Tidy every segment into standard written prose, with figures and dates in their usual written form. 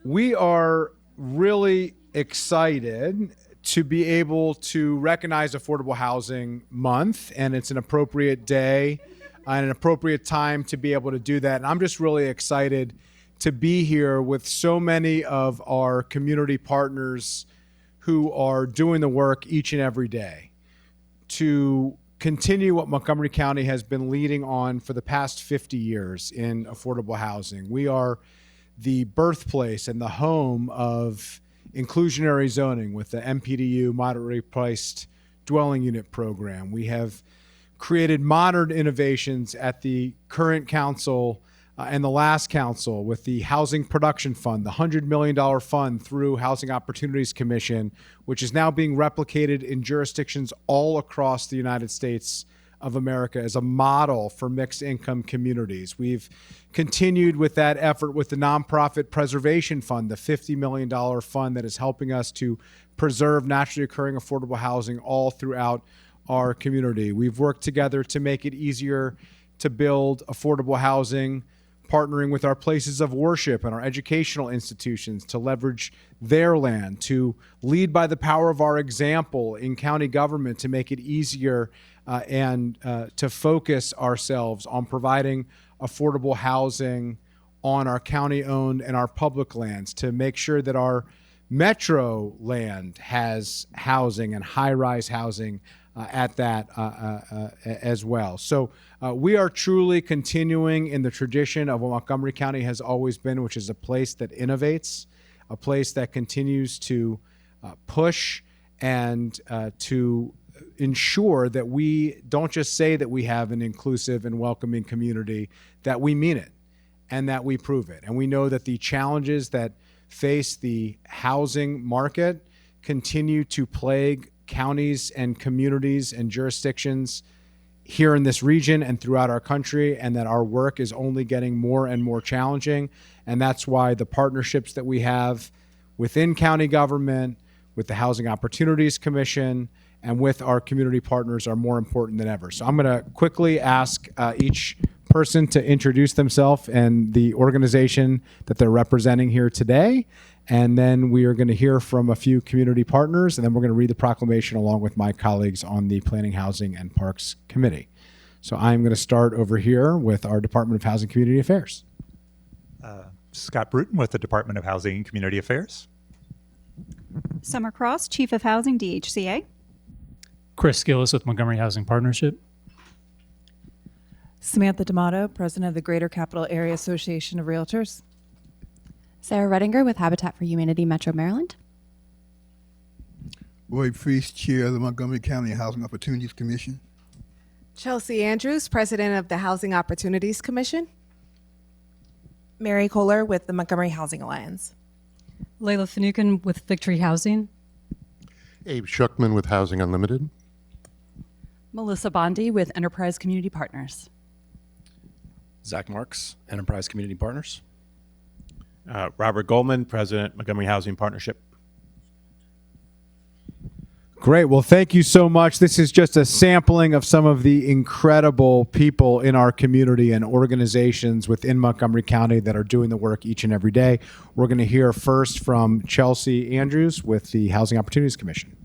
We are really excited to be able to recognize Affordable Housing Month, and it's an appropriate day and an appropriate time to be able to do that. And I'm just really excited to be here with so many of our community partners who are doing the work each and every day to continue what Montgomery County has been leading on for the past 50 years in affordable housing. We are the birthplace and the home of inclusionary zoning with the MPDU moderately priced dwelling unit program. We have created modern innovations at the current council and the last council with the Housing Production Fund, the $100 million fund through Housing Opportunities Commission, which is now being replicated in jurisdictions all across the United States of America as a model for mixed income communities. We've continued with that effort with the Nonprofit Preservation Fund, the $50 million fund that is helping us to preserve naturally occurring affordable housing all throughout our community. We've worked together to make it easier to build affordable housing, partnering with our places of worship and our educational institutions to leverage their land, to lead by the power of our example in county government to make it easier and to focus ourselves on providing affordable housing on our county-owned and our public lands, to make sure that our metro land has housing and high-rise housing at that as well. So we are truly continuing in the tradition of what Montgomery County has always been, which is a place that innovates, a place that continues to push and to ensure that we don't just say that we have an inclusive and welcoming community, that we mean it and that we prove it. And we know that the challenges that face the housing market continue to plague counties and communities and jurisdictions here in this region and throughout our country, and that our work is only getting more and more challenging. And that's why the partnerships that we have within county government, with the Housing Opportunities Commission, and with our community partners are more important than ever. So I'm going to quickly ask each person to introduce themselves and the organization that they're representing here today. And then we are going to hear from a few community partners, and then we're going to read the proclamation along with my colleagues on the Planning, Housing, and Parks Committee. So I'm going to start over here with our Department of Housing and Community Affairs. Scott Bruton with the Department of Housing and Community Affairs. Summer Cross, Chief of Housing, DHCA. Chris Gillis with Montgomery Housing Partnership. Samantha D'Amato, President of the Greater Capital Area Association of Realtors. Sarah Redinger with Habitat for Humanity Metro Maryland. Roy Priest, Chair of the Montgomery County Housing Opportunities Commission. Chelsea Andrews, President of the Housing Opportunities Commission. Mary Kohler with the Montgomery Housing Alliance. Layla Finucane with Victory Housing. Abe Schuckman with Housing Unlimited. Melissa Bondi with Enterprise Community Partners. Zach Marks, Enterprise Community Partners. Robert Goldman, President, Montgomery Housing Partnership. Great. Well, thank you so much. This is just a sampling of some of the incredible people in our community and organizations within Montgomery County that are doing the work each and every day. We're going to hear first from Chelsea Andrews with the Housing Opportunities Commission.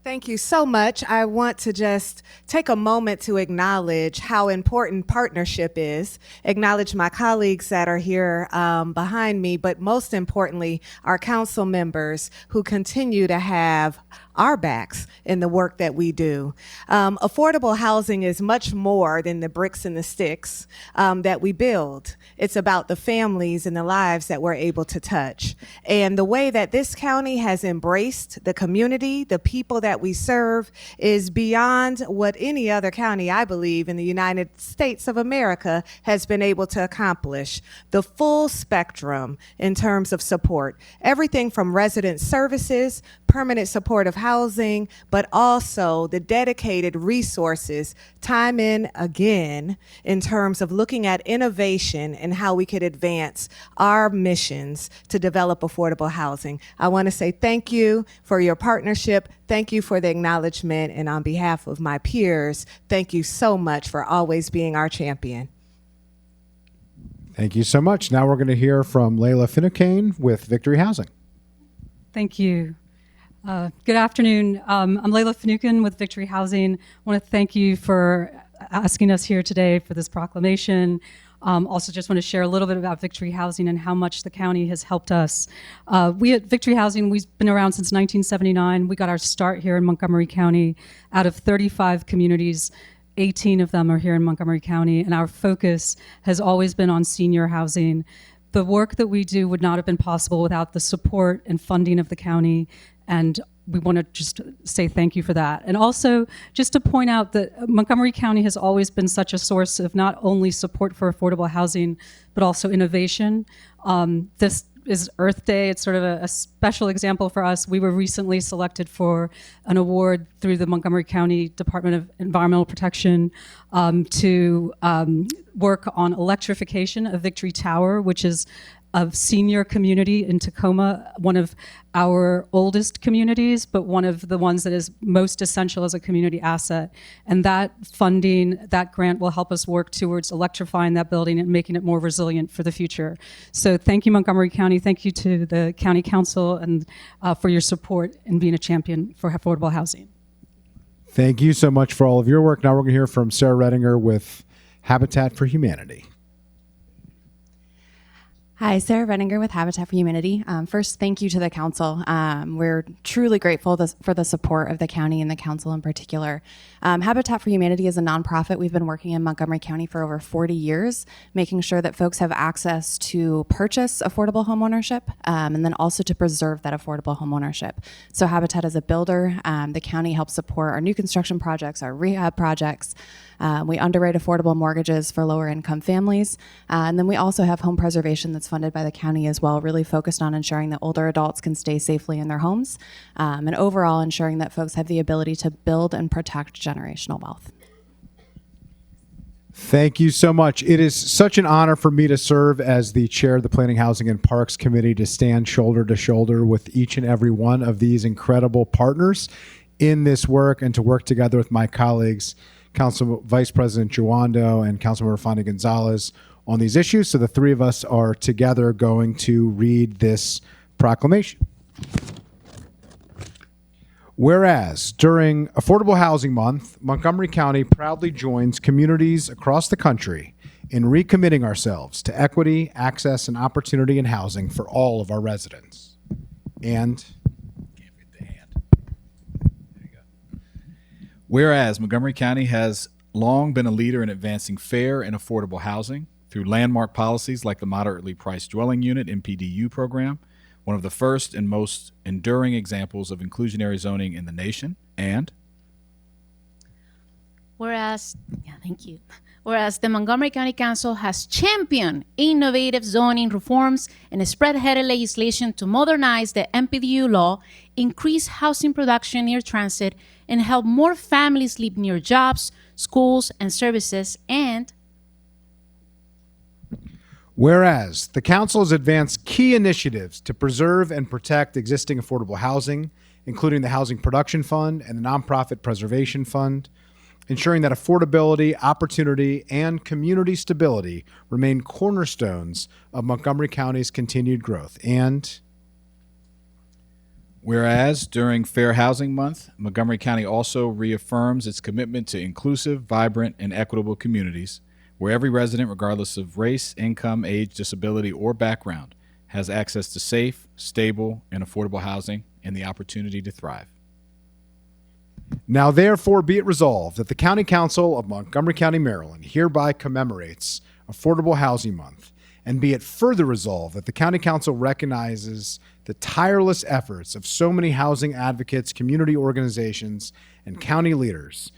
Thank you so much. I want to just take a moment to acknowledge how important partnership is, acknowledge my colleagues that are here behind me, but most importantly, our council members who continue to have our backs in the work that we do. Affordable housing is much more than the bricks and the sticks that we build. It's about the families and the lives that we're able to touch. And the way that this county has embraced the community, the people that we serve, is beyond what any other county, I believe, in the United States of America has been able to accomplish. The full spectrum in terms of support, everything from resident services, permanent supportive housing, but also the dedicated resources, time and again, in terms of looking at innovation and how we could advance our missions to develop affordable housing. I want to say thank you for your partnership. Thank you for the acknowledgement. And on behalf of my peers, thank you so much for always being our champion. Thank you so much. Now we're going to hear from Layla Finucane with Victory Housing. Thank you. Good afternoon. I'm Layla Finucane with Victory Housing. I want to thank you for asking us here today for this proclamation. Also just want to share a little bit about Victory Housing and how much the county has helped us. We at Victory Housing, we've been around since 1979. We got our start here in Montgomery County. Out of 35 communities, 18 of them are here in Montgomery County, and our focus has always been on senior housing. The work that we do would not have been possible without the support and funding of the county, and we want to just say thank you for that. And also, just to point out that Montgomery County has always been such a source of not only support for affordable housing, but also innovation. This is Earth Day. It's sort of a special example for us. We were recently selected for an award through the Montgomery County Department of Environmental Protection to work on electrification of Victory Tower, which is a senior community in Tacoma, one of our oldest communities, but one of the ones that is most essential as a community asset. And that funding, that grant will help us work towards electrifying that building and making it more resilient for the future. So thank you, Montgomery County. Thank you to the County Council and for your support in being a champion for affordable housing. Thank you so much for all of your work. Now we're going to hear from Sarah Redinger with Habitat for Humanity. Hi, Sarah Redinger with Habitat for Humanity. First, thank you to the council. We're truly grateful for the support of the county and the council in particular. Habitat for Humanity is a nonprofit. We've been working in Montgomery County for over 40 years, making sure that folks have access to purchase affordable homeownership and then also to preserve that affordable homeownership. So Habitat is a builder. The county helps support our new construction projects, our rehab projects. We underwrite affordable mortgages for lower income families. And then we also have home preservation that's funded by the county as well, really focused on ensuring that older adults can stay safely in their homes and overall ensuring that folks have the ability to build and protect generational wealth. Thank you so much. It is such an honor for me to serve as the chair of the Planning, Housing, and Parks Committee, to stand shoulder to shoulder with each and every one of these incredible partners in this work and to work together with my colleagues, Council Vice President Giwando and Councilmember Fonda Gonzalez, on these issues. So the three of us are together going to read this proclamation. Whereas during Affordable Housing Month, Montgomery County proudly joins communities across the country in recommitting ourselves to equity, access, and opportunity in housing for all of our residents. And whereas Montgomery County has long been a leader in advancing fair and affordable housing through landmark policies like the Moderately Priced Dwelling Unit (MPDU) program, one of the first and most enduring examples of inclusionary zoning in the nation. And whereas the Montgomery County Council has championed innovative zoning reforms and spearheaded legislation to modernize the MPDU law, increase housing production near transit, and help more families live near jobs, schools, and services. And whereas the council has advanced key initiatives to preserve and protect existing affordable housing, including the Housing Production Fund and the Nonprofit Preservation Fund, ensuring that affordability, opportunity, and community stability remain cornerstones of Montgomery County's continued growth. And whereas during Fair Housing Month, Montgomery County also reaffirms its commitment to inclusive, vibrant, and equitable communities where every resident, regardless of race, income, age, disability, or background, has access to safe, stable, and affordable housing and the opportunity to thrive. Now therefore be it resolved that the County Council of Montgomery County, Maryland hereby commemorates Affordable Housing Month, and be it further resolved that the County Council recognizes the tireless efforts of so many housing advocates, community organizations, and county leaders,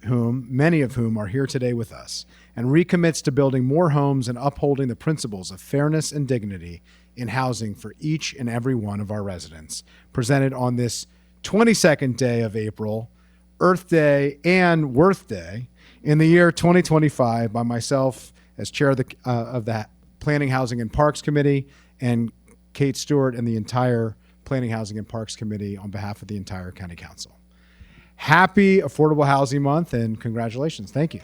many of whom are here today with us, and recommits to building more homes and upholding the principles of fairness and dignity in housing for each and every one of our residents. Presented on this 22nd day of April, Earth Day and Worth Day, in the year 2025, by myself as chair of the Planning, Housing, and Parks Committee, and Kate Stewart and the entire Planning, Housing, and Parks Committee on behalf of the entire County Council. Happy Affordable Housing Month and congratulations. Thank you.